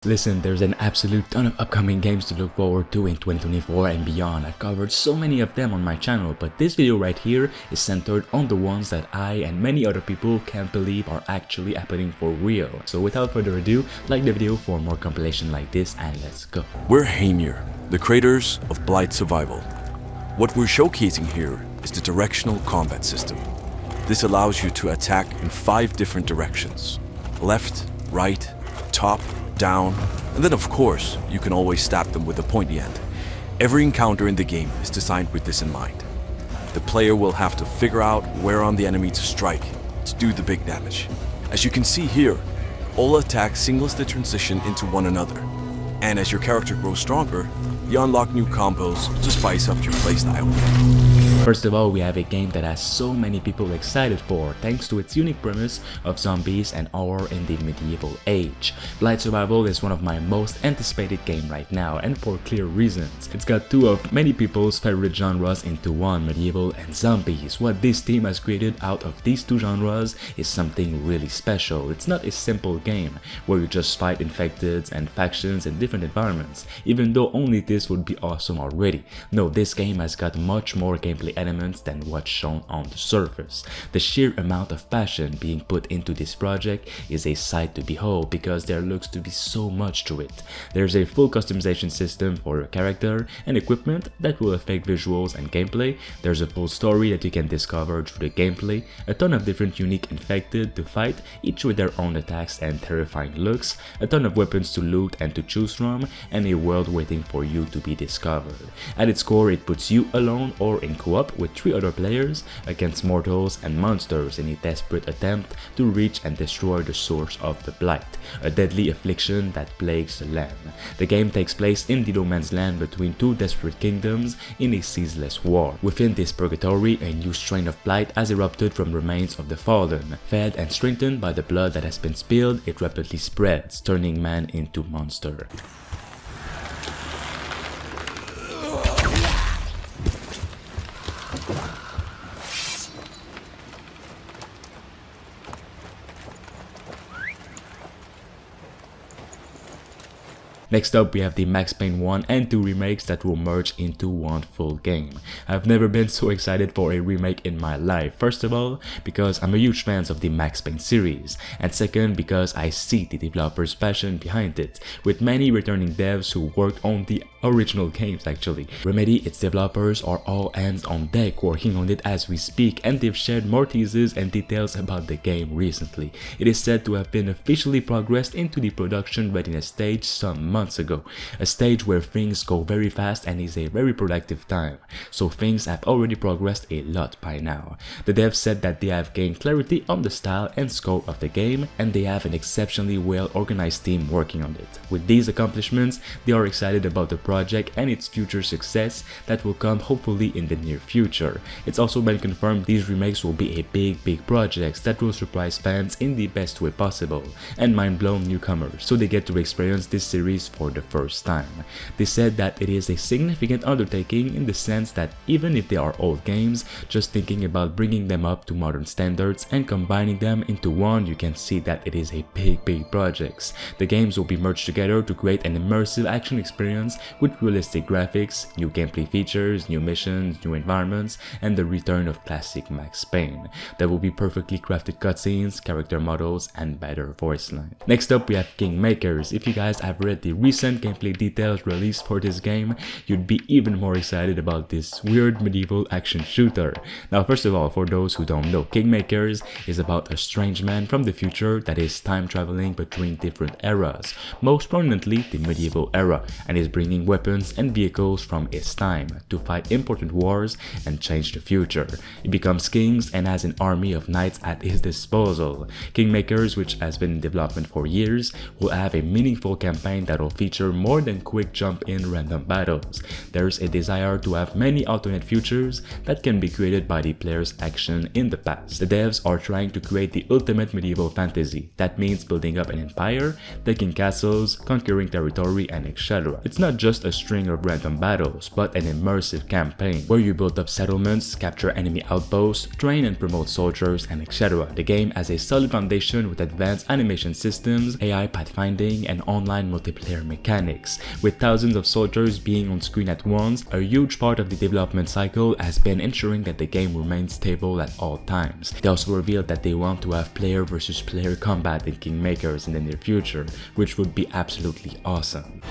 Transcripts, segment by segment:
Listen, there's an absolute ton of upcoming games to look forward to in 2024 and beyond. I've covered so many of them on my channel, but this video right here is centered on the ones that I and many other people can't believe are actually happening for real. So without further ado, like the video for more compilation like this and let's go. We're Hamir, the creators of Blight Survival. What we're showcasing here is the directional combat system. This allows you to attack in 5 different directions: left, right, top, down, and then of course, you can always stab them with a pointy end. Every encounter in the game is designed with this in mind. The player will have to figure out where on the enemy to strike to do the big damage. As you can see here, all attacks seamlessly transition into one another. And as your character grows stronger, you unlock new combos to spice up your playstyle. First of all, we have a game that has so many people excited for thanks to its unique premise of zombies and horror in the medieval age. Blight Survival is one of my most anticipated games right now, and for clear reasons. It's got 2 of many people's favorite genres into one, medieval and zombies. What this team has created out of these 2 genres is something really special. It's not a simple game where you just fight infected and factions in different environments, even though only this would be awesome already. No, this game has got much more gameplay elements than what's shown on the surface. The sheer amount of passion being put into this project is a sight to behold because there looks to be so much to it. There's a full customization system for your character and equipment that will affect visuals and gameplay. There's a full story that you can discover through the gameplay, a ton of different unique infected to fight, each with their own attacks and terrifying looks, a ton of weapons to loot and to choose from, and a world waiting for you to be discovered. At its core, it puts you alone or in co-op with 3 other players against mortals and monsters in a desperate attempt to reach and destroy the source of the Blight, a deadly affliction that plagues the land. The game takes place in the no man's land between 2 desperate kingdoms in a ceaseless war. Within this purgatory, a new strain of Blight has erupted from remains of the fallen. Fed and strengthened by the blood that has been spilled, it rapidly spreads, turning man into monster. Next up, we have the Max Payne 1 and 2 remakes that will merge into one full game. I've never been so excited for a remake in my life. First of all, because I'm a huge fan of the Max Payne series, and second, because I see the developers' passion behind it, with many returning devs who worked on the original games actually. Remedy, its developers, are all hands on deck working on it as we speak, and they've shared more teasers and details about the game recently. It is said to have been officially progressed into the production readiness stage some months ago, a stage where things go very fast and is a very productive time, so things have already progressed a lot by now. The devs said that they have gained clarity on the style and scope of the game, and they have an exceptionally well organized team working on it. With these accomplishments, they are excited about the project and its future success that will come hopefully in the near future. It's also been confirmed these remakes will be a big projects that will surprise fans in the best way possible and mind-blown newcomers, so they get to experience this series for the first time. They said that it is a significant undertaking in the sense that even if they are old games, just thinking about bringing them up to modern standards and combining them into one, you can see that it is a big project. The games will be merged together to create an immersive action experience with realistic graphics, new gameplay features, new missions, new environments, and the return of classic Max Payne. There will be perfectly crafted cutscenes, character models, and better voice line. Next up, we have Kingmakers. If you guys have read the recent gameplay details released for this game, you'd be even more excited about this weird medieval action shooter. Now, first of all, for those who don't know, Kingmakers is about a strange man from the future that is time traveling between different eras, most prominently the medieval era, and is bringing weapons and vehicles from his time to fight important wars and change the future. He becomes king and has an army of knights at his disposal. Kingmakers, which has been in development for years, will have a meaningful campaign that will will feature more than quick jump-in random battles. There's a desire to have many alternate futures that can be created by the player's action in the past. The devs are trying to create the ultimate medieval fantasy. That means building up an empire, taking castles, conquering territory, and etc. It's not just a string of random battles, but an immersive campaign where you build up settlements, capture enemy outposts, train and promote soldiers, and etc. The game has a solid foundation with advanced animation systems, AI pathfinding, and online multiplayer mechanics. With thousands of soldiers being on screen at once, a huge part of the development cycle has been ensuring that the game remains stable at all times. They also revealed that they want to have player versus player combat in Kingmakers in the near future, which would be absolutely awesome.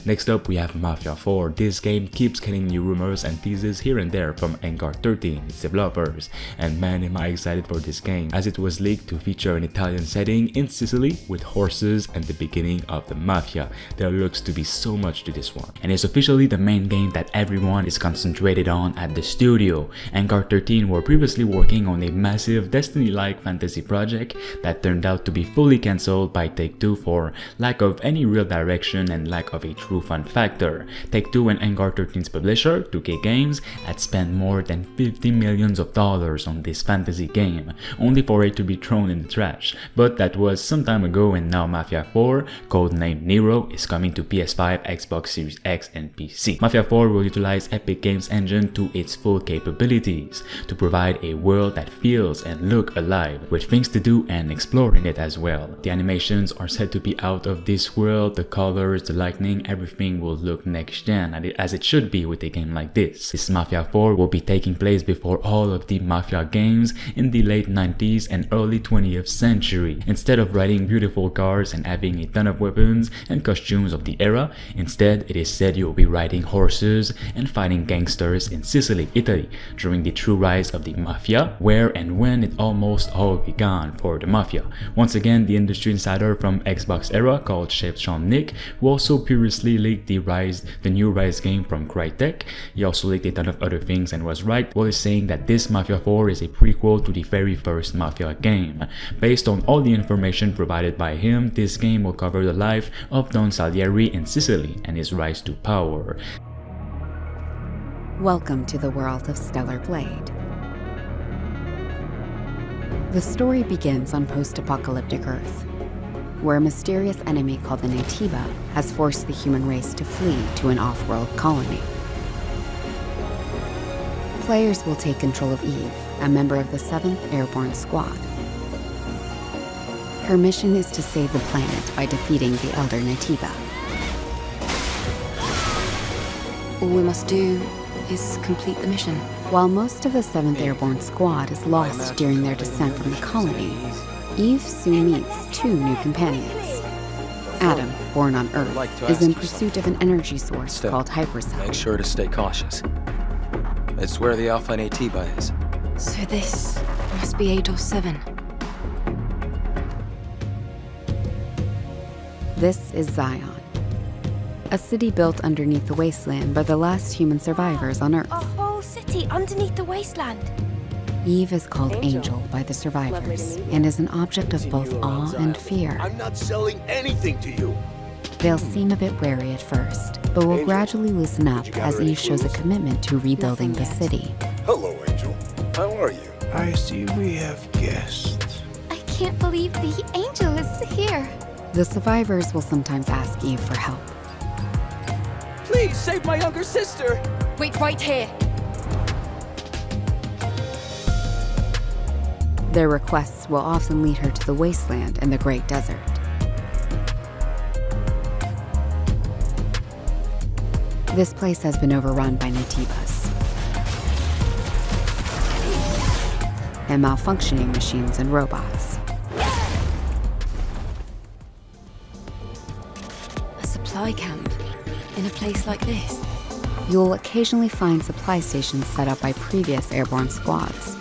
Next up we have Mafia 4. This game keeps getting new rumors and teases here and there from Engar 13, its developers, and man am I excited for this game, as it was leaked to feature an Italian setting in Sicily with horses and the beginning of the Mafia. There looks to be so much to this one, and it's officially the main game that everyone is concentrated on at the studio. Engar 13 were previously working on a massive Destiny-like fantasy project that turned out to be fully cancelled by Take-Two for lack of any real direction and lack of a true fun factor. Take-Two and Engar 13's publisher, 2K Games, had spent more than $50 million on this fantasy game, only for it to be thrown in the trash. But that was some time ago, and now Mafia 4, codenamed Nero, is coming to PS5, Xbox Series X, and PC. Mafia 4 will utilize Epic Games Engine to its full capabilities, to provide a world that feels and looks alive, with things to do and explore in it as well. The animations are said to be out of this world, the colors, the lighting, everything everything will look next gen, as it should be with a game like this. This Mafia 4 will be taking place before all of the Mafia games in the late 90s and early 20th century. Instead of riding beautiful cars and having a ton of weapons and costumes of the era, instead it is said you will be riding horses and fighting gangsters in Sicily, Italy, during the true rise of the Mafia, where and when it almost all began for the Mafia. Once again, the industry insider from Xbox era called Chef Sean Nick, who also previously leaked the new Rise game from Crytek. He also leaked a ton of other things and was right, while saying that this Mafia 4 is a prequel to the very first Mafia game. Based on all the information provided by him, this game will cover the life of Don Salieri in Sicily and his rise to power. Welcome to the world of Stellar Blade. The story begins on post-apocalyptic Earth, where a mysterious enemy called the Natiba has forced the human race to flee to an off-world colony. Players will take control of Eve, a member of the 7th Airborne Squad. Her mission is to save the planet by defeating the Elder Natiba. All we must do is complete the mission. While most of the 7th Airborne Squad is lost during their descent from the colony, Eve soon meets 2 new companions. Adam, born on Earth, is in pursuit of an energy source called Hypercell. Make sure to stay cautious. It's where the Alpha Natiba is. So this must be Eidos 7. This is Zion, a city built underneath the wasteland by the last human survivors on Earth. A whole city underneath the wasteland. Eve is called Angel by the survivors and is an object of both awe and fear. I'm not selling anything to you. They'll seem a bit wary at first, but will gradually loosen up as Eve shows a commitment to rebuilding the city. Hello, Angel. How are you? I see we have guests. I can't believe the angel is here. The survivors will sometimes ask Eve for help. Please save my younger sister! Wait right here. Their requests will often lead her to the wasteland and the Great Desert. This place has been overrun by Natibas and malfunctioning machines and robots. A supply camp in a place like this. You'll occasionally find supply stations set up by previous airborne squads.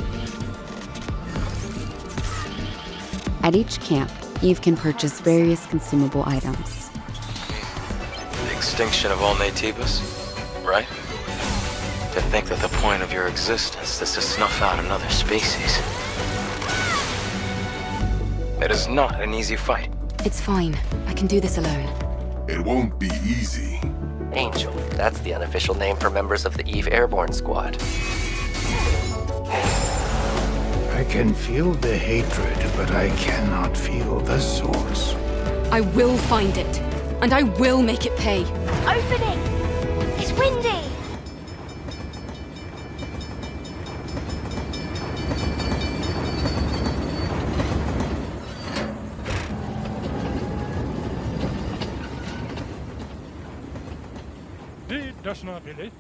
At each camp, Eve can purchase various consumable items. The extinction of all Natibas, right? To think that the point of your existence is to snuff out another species. It is not an easy fight. It's fine. I can do this alone. It won't be easy. Angel, that's the unofficial name for members of the Eve Airborne Squad. I can feel the hatred, but I cannot feel the source. I will find it, and I will make it pay. Opening! It's windy! Das not really.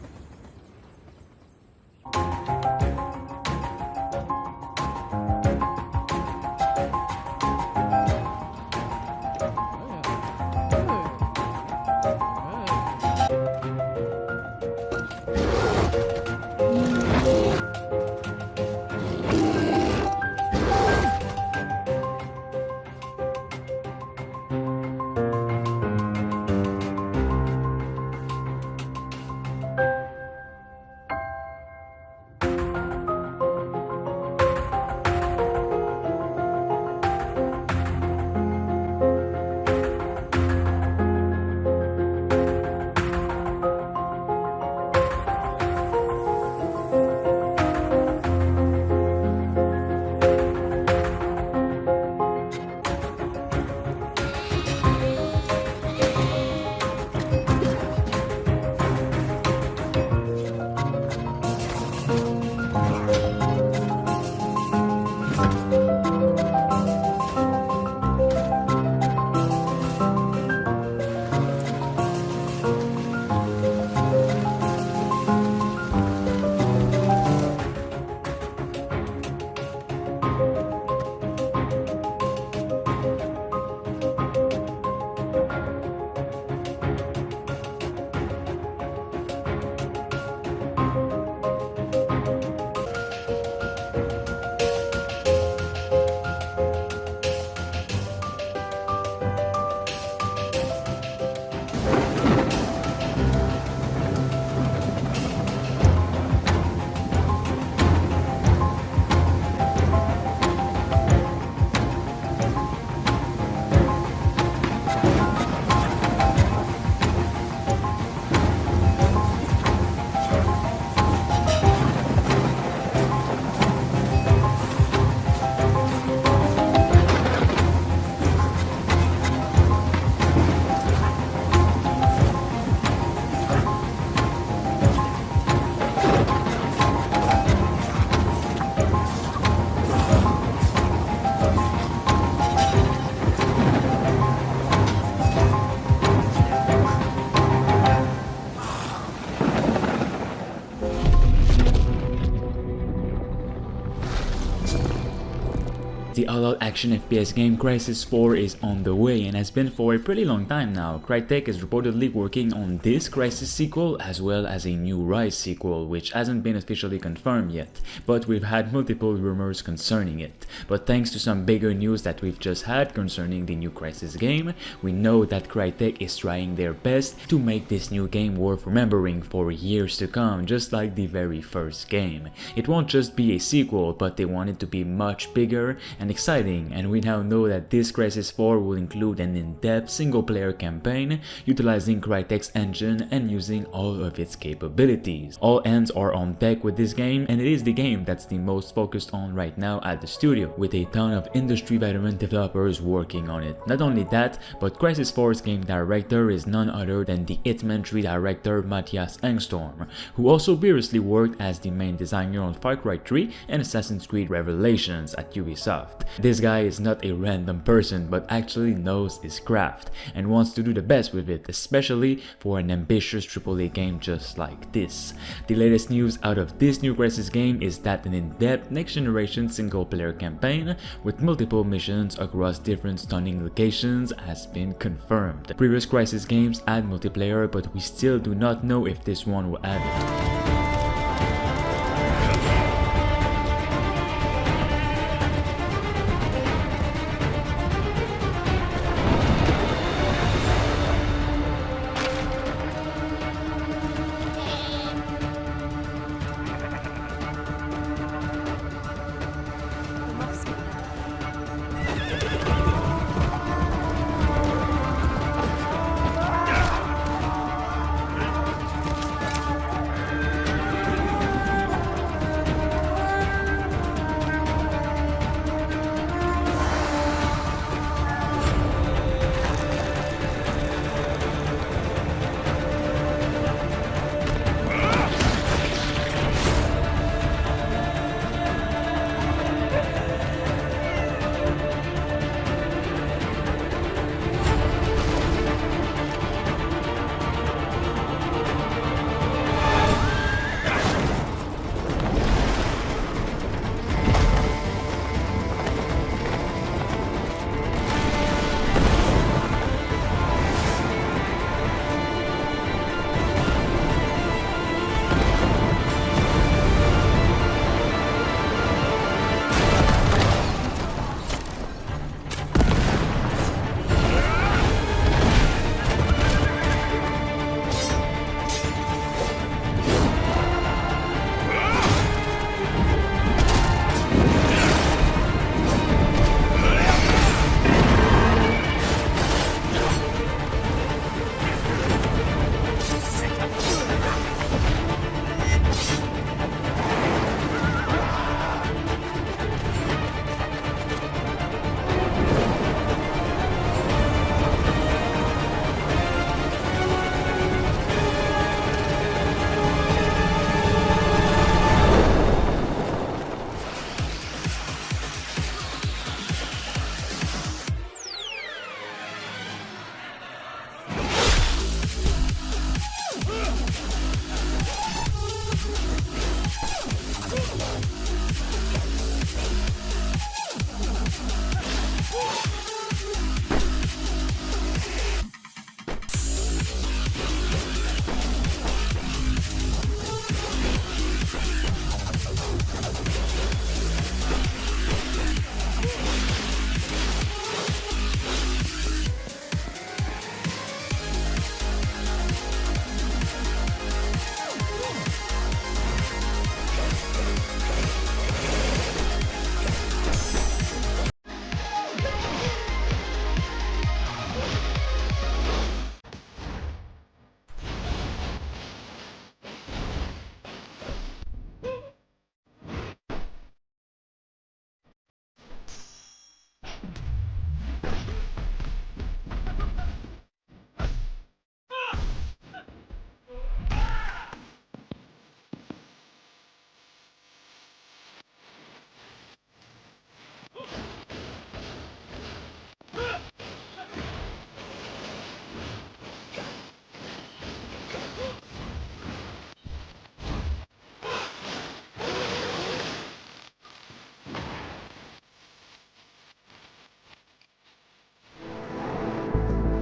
all-out action FPS game Crysis 4 is on the way and has been for a pretty long time now. Crytek is reportedly working on this Crysis sequel as well as a new Rise sequel, which hasn't been officially confirmed yet, but we've had multiple rumors concerning it. But thanks to some bigger news that we've just had concerning the new Crysis game, we know that Crytek is trying their best to make this new game worth remembering for years to come, just like the very first game. It won't just be a sequel, but they want it to be much bigger and exciting, and we now know that this Crysis 4 will include an in-depth single-player campaign utilizing Crytek's engine and using all of its capabilities. All hands are on deck with this game, and it is the game that's the most focused on right now at the studio, with a ton of industry veteran developers working on it. Not only that, but Crysis 4's game director is none other than the Hitman 3 director Matthias Engstorm, who also previously worked as the main designer on Far Cry 3 and Assassin's Creed Revelations at Ubisoft. This guy is not a random person, but actually knows his craft and wants to do the best with it, especially for an ambitious AAA game just like this. The latest news out of this new Crysis game is that an in-depth next-generation single-player campaign with multiple missions across different stunning locations has been confirmed. Previous Crysis games had multiplayer, but we still do not know if this one will have it.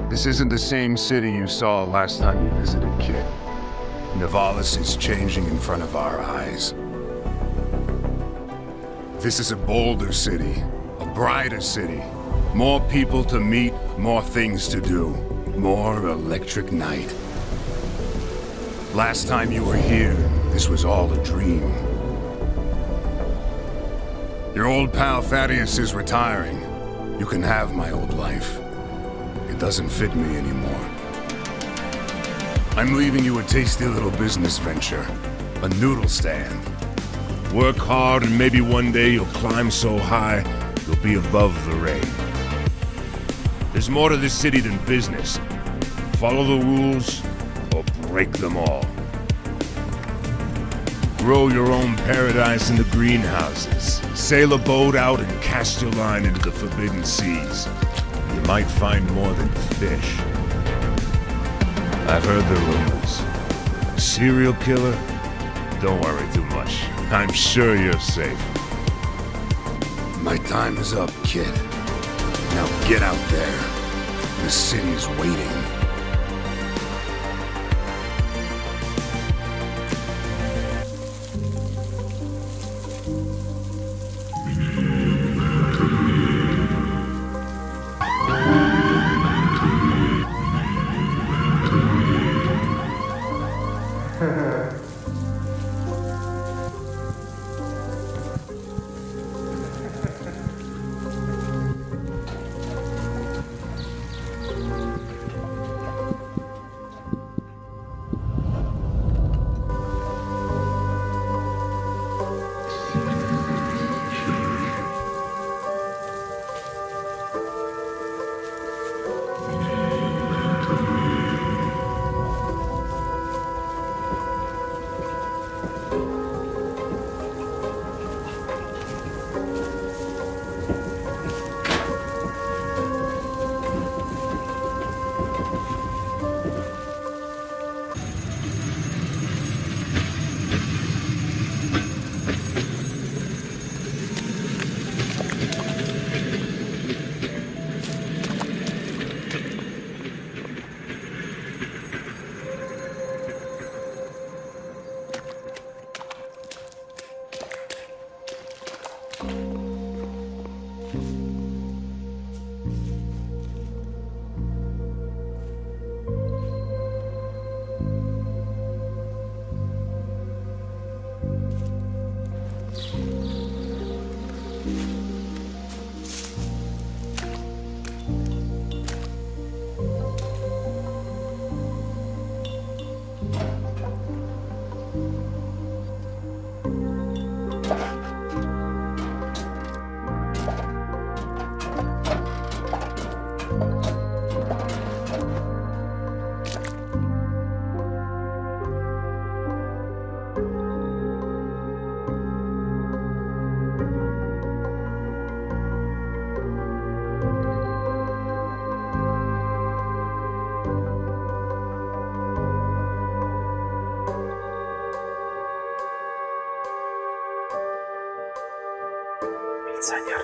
This isn't the same city you saw last time you visited, kid. Nivalis is changing in front of our eyes. This is a bolder city, a brighter city. More people to meet, more things to do. More electric night. Last time you were here, this was all a dream. Your old pal Thaddeus is retiring. You can have my old life. It doesn't fit me anymore. I'm leaving you a tasty little business venture. A noodle stand. Work hard and maybe one day you'll climb so high, you'll be above the rain. There's more to this city than business. Follow the rules, or break them all. Grow your own paradise in the greenhouses. Sail a boat out and cast your line into the forbidden seas. You might find more than fish. I've heard the rumors. Serial killer? Don't worry too much. I'm sure you're safe. My time is up, kid. Now get out there. The city is waiting. Militsioner.